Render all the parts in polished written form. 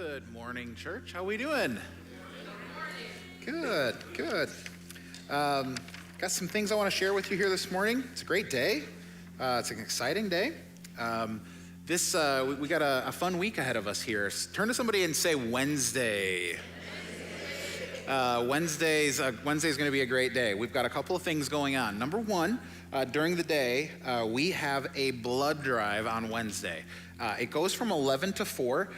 Good morning, church. How we doing? Good. Got some things I want to share with you here this morning. It's a great day. It's an exciting day. We got a fun week ahead of us here. Turn to somebody and say Wednesday. Wednesday's going to be a great day. We've got a couple of things going on. Number one, during the day, we have a blood drive on Wednesday. It goes from 11 to 4.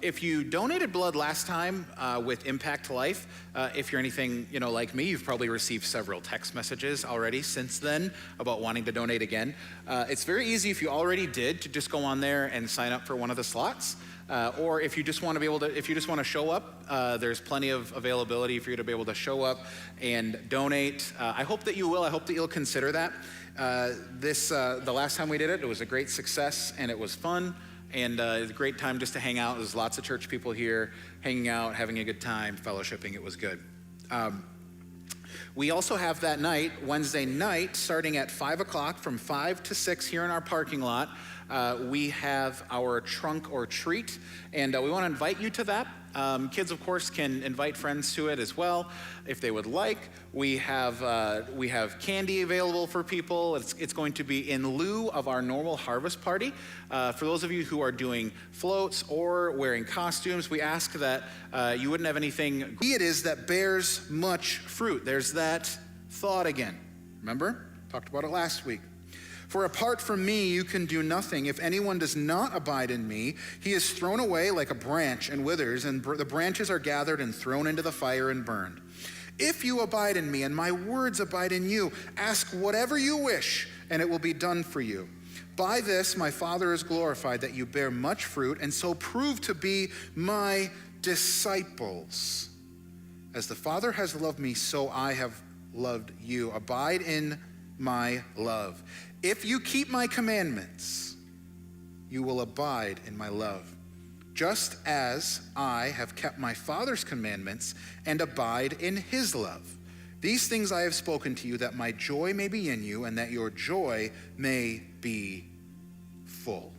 If you donated blood last time with Impact Life, if you're anything like me, you've probably received several text messages already since then about wanting to donate again. It's very easy if you already did to just go on there and sign up for one of the slots. Or if you just want to show up, there's plenty of availability for you to be able to show up and donate. I hope that you will. I hope that you'll consider that. The last time we did it, it was a great success and it was fun and it was a great time just to hang out. There's lots of church people here hanging out, having a good time, fellowshipping. It was good. We also have that night, Wednesday night, starting at 5 o'clock from 5 to 6 here in our parking lot. We have our trunk or treat, and we want to invite you to that. Kids, of course, can invite friends to it as well if they would like. We have candy available for people. It's going to be in lieu of our normal harvest party. For those of you who are doing floats or wearing costumes, we ask that you wouldn't have anything. It is that bears much fruit. There's that thought again. Remember? Talked about it last week. For apart from me, you can do nothing. If anyone does not abide in me, he is thrown away like a branch and withers, and the branches are gathered and thrown into the fire and burned. If you abide in me and my words abide in you, ask whatever you wish, and it will be done for you. By this, my Father is glorified, that you bear much fruit, and so prove to be my disciples. As the Father has loved me, so I have loved you. Abide in my love. If you keep my commandments, you will abide in my love, just as I have kept my Father's commandments and abide in his love. These things I have spoken to you, that my joy may be in you and that your joy may be full.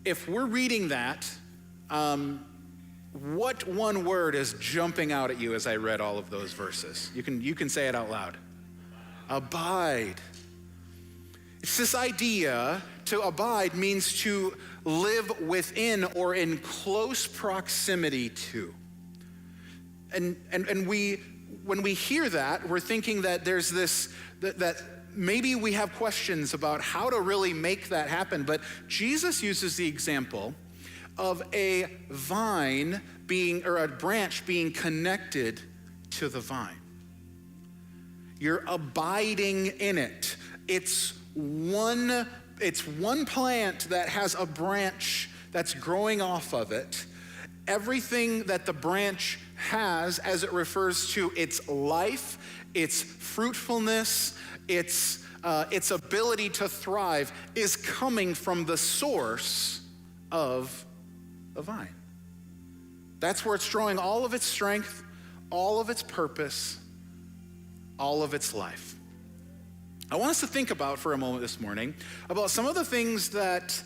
If we're reading that, what one word is jumping out at you as I read all of those verses? You can say it out loud. Abide. It's this idea, to abide means to live within or in close proximity to. And when we hear that, we're thinking that there's this, that maybe we have questions about how to really make that happen. But Jesus uses the example of a vine or a branch being connected to the vine. You're abiding in it. It's one plant that has a branch that's growing off of it. Everything that the branch has as it refers to its life, its fruitfulness, its ability to thrive is coming from the source of the vine. That's where it's drawing all of its strength, all of its purpose, all of its life. I want us to think about for a moment this morning about some of the things that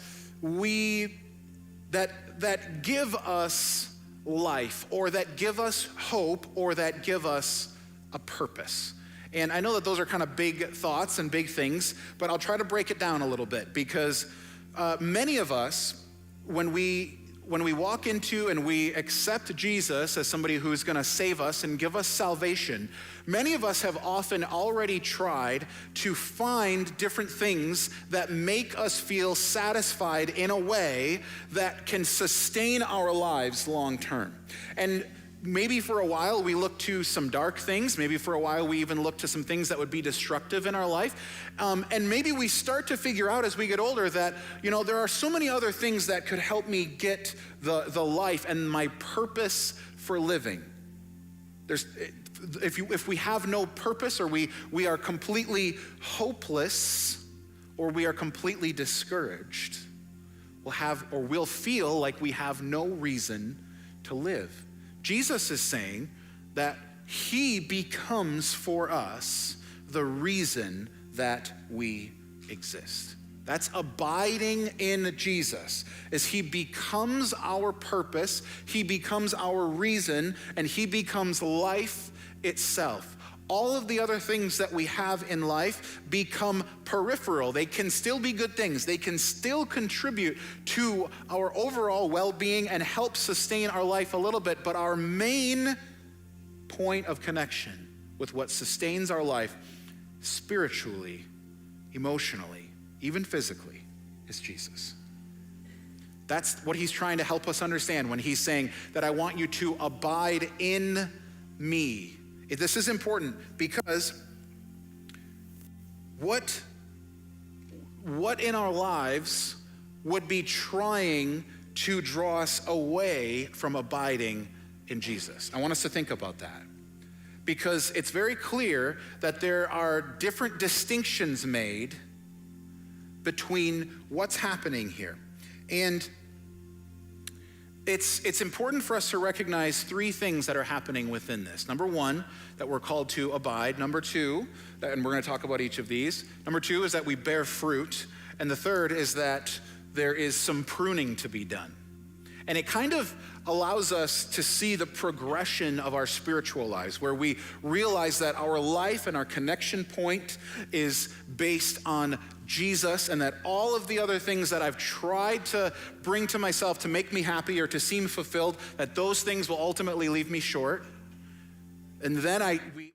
that give us life, or that give us hope, or that give us a purpose. And I know that those are kind of big thoughts and big things, but I'll try to break it down a little bit, because many of us, when we walk into and we accept Jesus as somebody who's going to save us and give us salvation, many of us have often already tried to find different things that make us feel satisfied in a way that can sustain our lives long term. And maybe for a while we look to some dark things. Maybe for a while we even look to some things that would be destructive in our life. And maybe we start to figure out as we get older that, there are so many other things that could help me get the life and my purpose for living. If we have no purpose, or we are completely hopeless, or we are completely discouraged, we'll feel like we have no reason to live. Jesus is saying that he becomes for us the reason that we exist. That's abiding in Jesus, as he becomes our purpose, he becomes our reason, and he becomes life itself. All of the other things that we have in life become peripheral. They can still be good things. They can still contribute to our overall well-being and help sustain our life a little bit, but our main point of connection with what sustains our life spiritually, emotionally, even physically, is Jesus. That's what he's trying to help us understand when he's saying that I want you to abide in me. This is important because what in our lives would be trying to draw us away from abiding in Jesus? I want us to think about that, because it's very clear that there are different distinctions made between what's happening here. And it's important for us to recognize three things that are happening within this. Number one, that we're called to abide. Number two, and we're going to talk about each of these. Number two is that we bear fruit. And the third is that there is some pruning to be done. And it kind of allows us to see the progression of our spiritual lives, where we realize that our life and our connection point is based on Jesus, and that all of the other things that I've tried to bring to myself to make me happy or to seem fulfilled, that those things will ultimately leave me short. And then we